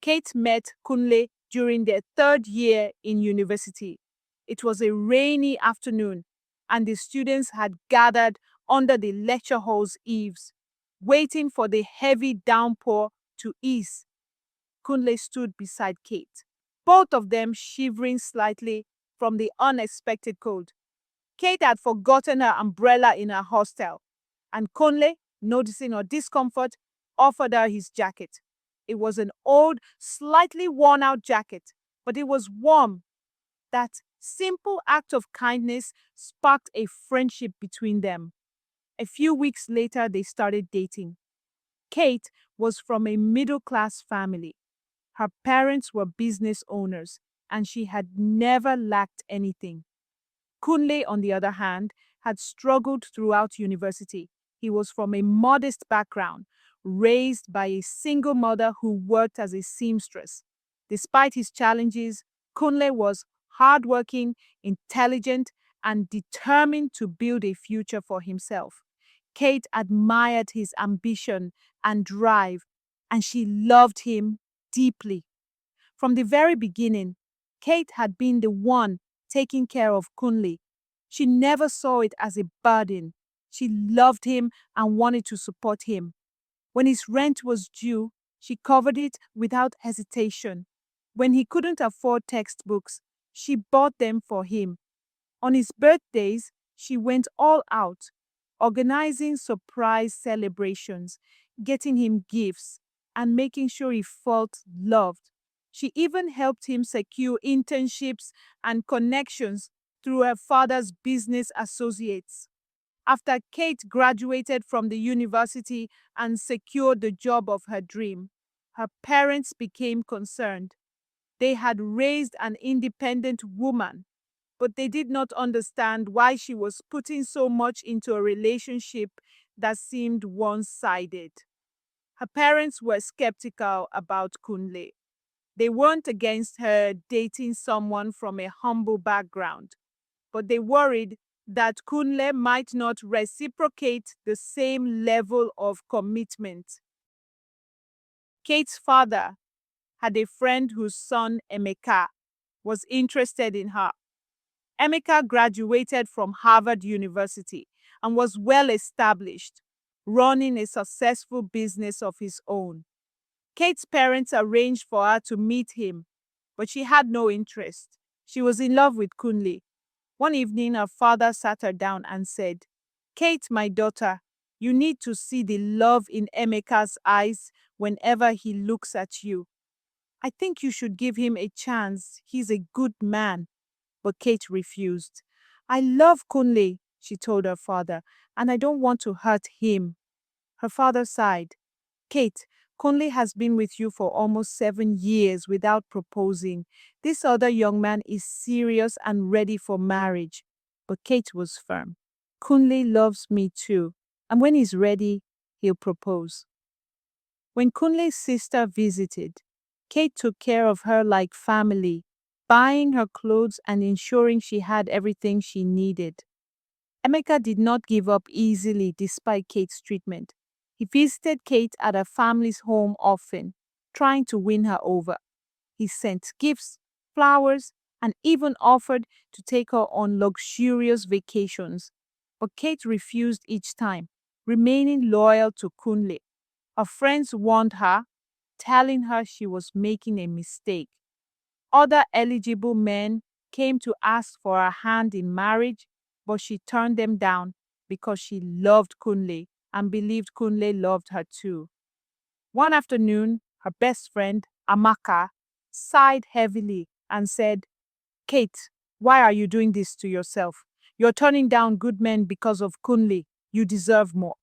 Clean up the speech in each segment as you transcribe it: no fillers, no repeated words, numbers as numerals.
Kate met Kunle during their third year in university. It was a rainy afternoon, and the students had gathered under the lecture hall's eaves, waiting for the heavy downpour to ease. Kunle stood beside Kate, both of them shivering slightly from the unexpected cold. Kate had forgotten her umbrella in her hostel, and Kunle, noticing her discomfort, offered her his jacket. It was an old, slightly worn-out jacket, but it was warm. That simple act of kindness sparked a friendship between them. A few weeks later, they started dating. Kate was from a middle-class family. Her parents were business owners, and she had never lacked anything. Kunle, on the other hand, had struggled throughout university. He was from a modest background, raised by a single mother who worked as a seamstress. Despite his challenges, Kunle was hardworking, intelligent, and determined to build a future for himself. Kate admired his ambition and drive, and she loved him deeply. From the very beginning, Kate had been the one taking care of Kunle. She never saw it as a burden. She loved him and wanted to support him. When his rent was due, she covered it without hesitation. When he couldn't afford textbooks, she bought them for him. On his birthdays, she went all out, organizing surprise celebrations, getting him gifts, and making sure he felt loved. She even helped him secure internships and connections through her father's business associates. After Kate graduated from the university and secured the job of her dream, her parents became concerned. They had raised an independent woman, but they did not understand why she was putting so much into a relationship that seemed one-sided. Her parents were skeptical about Kunle. They weren't against her dating someone from a humble background, but they worried that Kunle might not reciprocate the same level of commitment. Kate's father had a friend whose son, Emeka, was interested in her. Emeka graduated from Harvard University and was well established, running a successful business of his own. Kate's parents arranged for her to meet him, but she had no interest. She was in love with Kunle. One evening, her father sat her down and said, "Kate, my daughter, you need to see the love in Emeka's eyes whenever he looks at you. I think you should give him a chance. He's a good man." But Kate refused. "I love Kunle," she told her father, "and I don't want to hurt him." Her father sighed. "Kate, Kunle has been with you for almost 7 years without proposing. This other young man is serious and ready for marriage." But Kate was firm. "Kunle loves me too, and when he's ready, he'll propose." When Kunle's sister visited, Kate took care of her like family, buying her clothes and ensuring she had everything she needed. Emeka did not give up easily despite Kate's treatment. He visited Kate at her family's home often, trying to win her over. He sent gifts, flowers, and even offered to take her on luxurious vacations. But Kate refused each time, remaining loyal to Kunle. Her friends warned her, telling her she was making a mistake. Other eligible men came to ask for her hand in marriage, but she turned them down because she loved Kunle and believed Kunle loved her too. One afternoon, her best friend, Amaka, sighed heavily and said, "Kate, why are you doing this to yourself? You're turning down good men because of Kunle. You deserve more."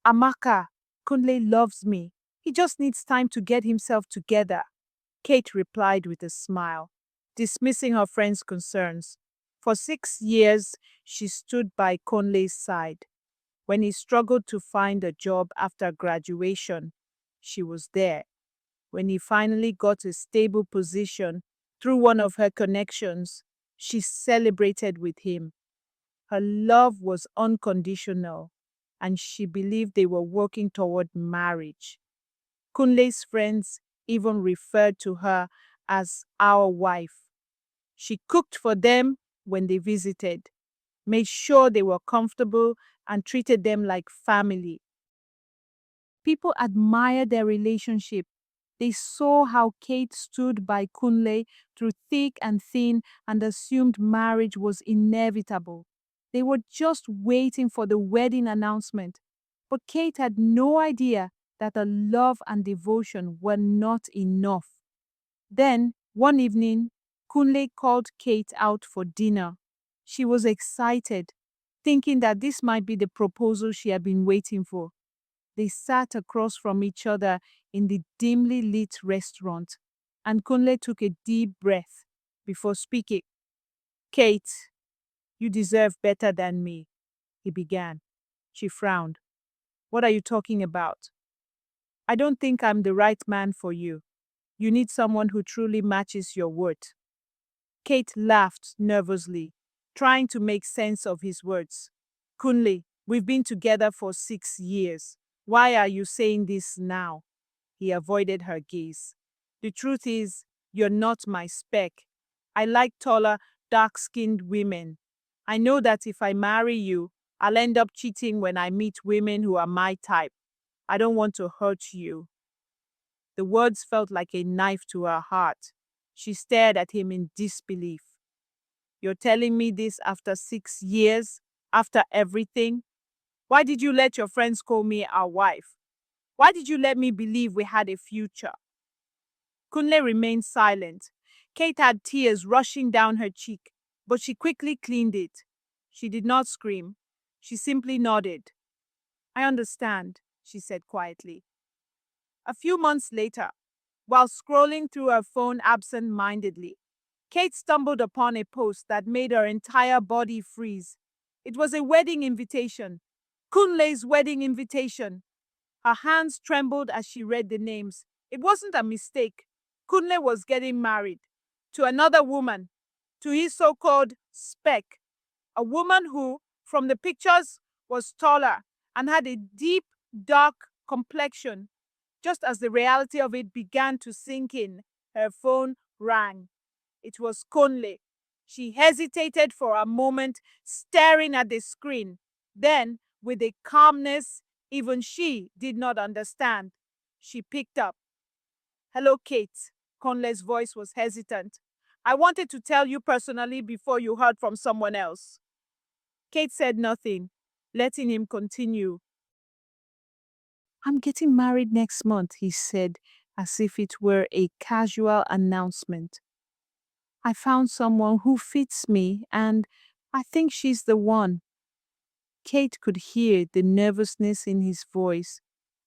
"Amaka, Kunle loves me. He just needs time to get himself together," Kate replied with a smile, dismissing her friend's concerns. For 6 years, she stood by Kunle's side. When he struggled to find a job after graduation, she was there. When he finally got a stable position through one of her connections, she celebrated with him. Her love was unconditional, and she believed they were working toward marriage. Kunle's friends even referred to her as our wife. She cooked for them when they visited, made sure they were comfortable, and treated them like family. People admired their relationship. They saw how Kate stood by Kunle through thick and thin and assumed marriage was inevitable. They were just waiting for the wedding announcement. But Kate had no idea that her love and devotion were not enough. Then, one evening, Kunle called Kate out for dinner. She was excited, thinking that this might be the proposal she had been waiting for. They sat across from each other in the dimly lit restaurant, and Kunle took a deep breath before speaking. Kate, you deserve better than me, he began. She frowned. What are you talking about? I don't think I'm the right man for you. You need someone who truly matches your worth. Kate laughed nervously, trying to make sense of his words. Kunle, we've been together for 6 years. Why are you saying this now? He avoided her gaze. The truth is, you're not my spec. I like taller, dark-skinned women. I know that if I marry you, I'll end up cheating when I meet women who are my type. I don't want to hurt you. The words felt like a knife to her heart. She stared at him in disbelief. You're telling me this after 6 years? After everything? Why did you let your friends call me our wife? Why did you let me believe we had a future? Kunle remained silent. Kate had tears rushing down her cheek, but she quickly cleaned it. She did not scream. She simply nodded. I understand, she said quietly. A few months later, while scrolling through her phone absent-mindedly, Kate stumbled upon a post that made her entire body freeze. It was a wedding invitation. Kunle's wedding invitation. Her hands trembled as she read the names. It wasn't a mistake. Kunle was getting married to another woman, to his so-called spec, a woman who, from the pictures, was taller and had a deep, dark complexion. Just as the reality of it began to sink in, her phone rang. It was Kunle. She hesitated for a moment, staring at the screen. Then, with a calmness even she did not understand, she picked up. Hello, Kate. Conley's voice was hesitant. I wanted to tell you personally before you heard from someone else. Kate said nothing, letting him continue. I'm getting married next month, he said, as if it were a casual announcement. I found someone who fits me, and I think she's the one. Kate could hear the nervousness in his voice,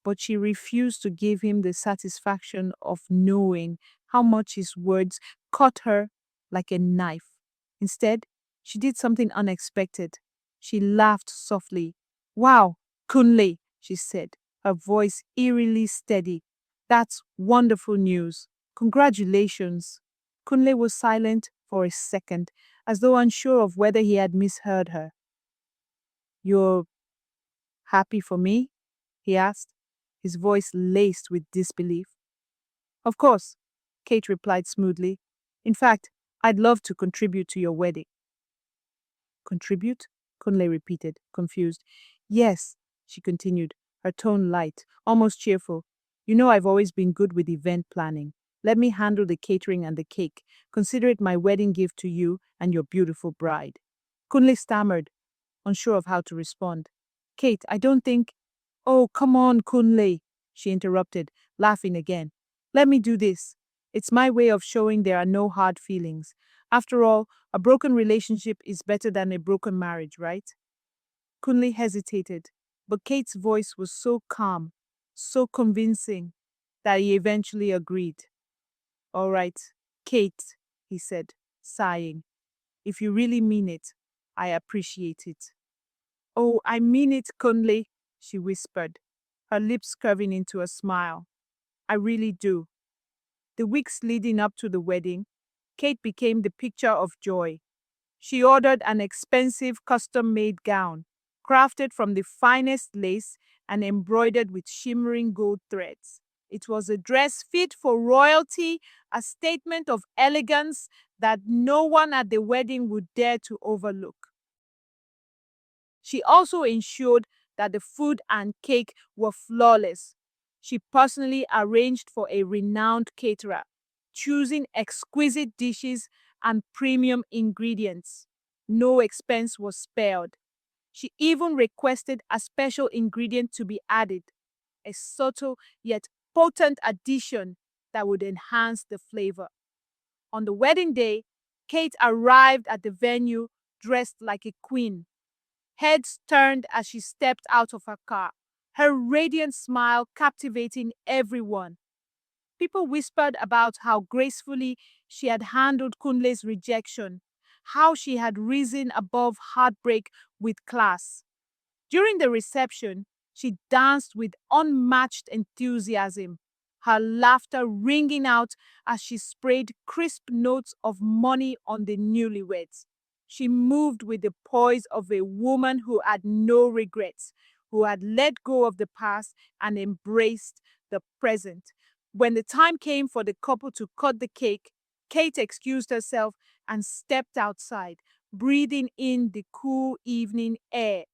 but she refused to give him the satisfaction of knowing how much his words cut her like a knife. Instead, she did something unexpected. She laughed softly. Wow, Kunle, she said, her voice eerily steady. That's wonderful news. Congratulations. Kunle was silent for a second, as though unsure of whether he had misheard her. You're happy for me? He asked, his voice laced with disbelief. Of course, Kate replied smoothly. In fact, I'd love to contribute to your wedding. Contribute? Kunle repeated, confused. Yes, she continued, her tone light, almost cheerful. You know I've always been good with event planning. Let me handle the catering and the cake. Consider it my wedding gift to you and your beautiful bride. Kunle stammered, unsure of how to respond. Kate, I don't think... Oh, come on, Kunle, she interrupted, laughing again. Let me do this. It's my way of showing there are no hard feelings. After all, a broken relationship is better than a broken marriage, right? Kunle hesitated, but Kate's voice was so calm, so convincing, that he eventually agreed. All right, Kate, he said, sighing. If you really mean it, I appreciate it. Oh, I mean it, Kunle, she whispered, her lips curving into a smile. I really do. The weeks leading up to the wedding, Kate became the picture of joy. She ordered an expensive custom-made gown, crafted from the finest lace and embroidered with shimmering gold threads. It was a dress fit for royalty, a statement of elegance that no one at the wedding would dare to overlook. She also ensured that the food and cake were flawless. She personally arranged for a renowned caterer, choosing exquisite dishes and premium ingredients. No expense was spared. She even requested a special ingredient to be added, a subtle yet potent addition that would enhance the flavor. On the wedding day, Kate arrived at the venue dressed like a queen. Heads turned as she stepped out of her car, her radiant smile captivating everyone. People whispered about how gracefully she had handled Kunle's rejection, how she had risen above heartbreak with class. During the reception, she danced with unmatched enthusiasm, her laughter ringing out as she sprayed crisp notes of money on the newlyweds. She moved with the poise of a woman who had no regrets, who had let go of the past and embraced the present. When the time came for the couple to cut the cake, Kate excused herself and stepped outside, breathing in the cool evening air.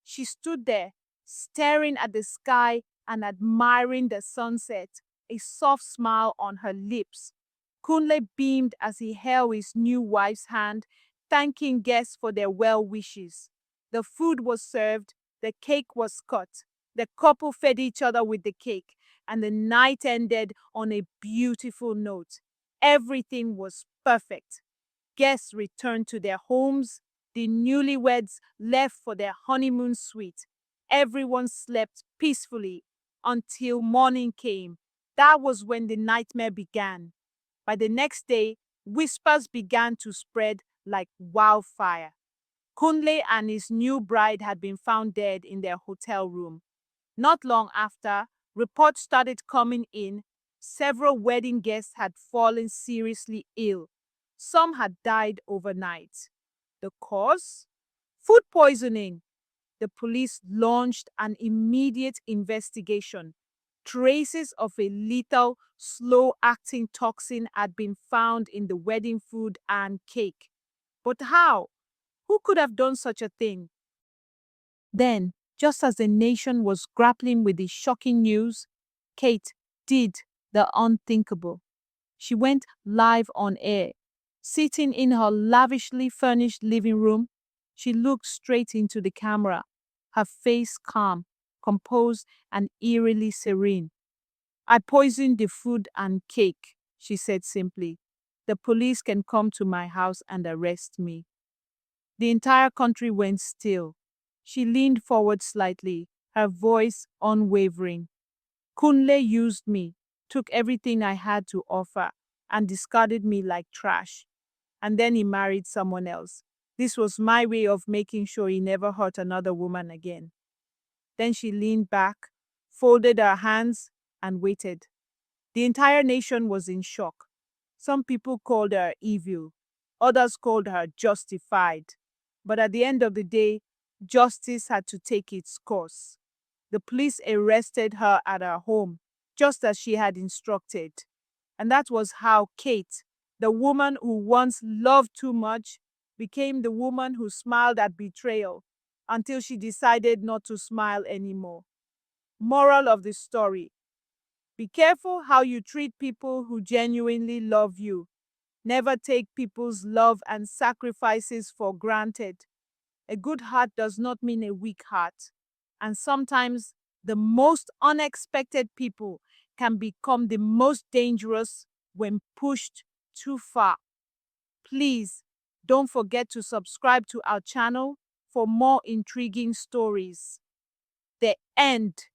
She stood there, staring at the sky and admiring the sunset, a soft smile on her lips. Kunle beamed as he held his new wife's hand, thanking guests for their well wishes. The food was served, the cake was cut. The couple fed each other with the cake, and the night ended on a beautiful note. Everything was perfect. Guests returned to their homes. The newlyweds left for their honeymoon suite. Everyone slept peacefully until morning came. That was when the nightmare began. By the next day, whispers began to spread like wildfire. Kunle and his new bride had been found dead in their hotel room. Not long after, reports started coming in. Several wedding guests had fallen seriously ill. Some had died overnight. The cause? Food poisoning. The police launched an immediate investigation. Traces of a lethal, slow-acting toxin had been found in the wedding food and cake. But how? Who could have done such a thing? Then, just as the nation was grappling with the shocking news, Kate did the unthinkable. She went live on air. Sitting in her lavishly furnished living room, she looked straight into the camera, her face calm, composed, and eerily serene. "I poisoned the food and cake," she said simply. "The police can come to my house and arrest me." The entire country went still. She leaned forward slightly, her voice unwavering. "Kunle used me, took everything I had to offer, and discarded me like trash. And then he married someone else. This was my way of making sure he never hurt another woman again." Then she leaned back, folded her hands, and waited. The entire nation was in shock. Some people called her evil, others called her justified. But at the end of the day, justice had to take its course. The police arrested her at her home, just as she had instructed. And that was how Kate, the woman who once loved too much, became the woman who smiled at betrayal until she decided not to smile anymore. Moral of the story: be careful how you treat people who genuinely love you. Never take people's love and sacrifices for granted. A good heart does not mean a weak heart. And sometimes the most unexpected people can become the most dangerous when pushed too far. Please don't forget to subscribe to our channel for more intriguing stories. The end.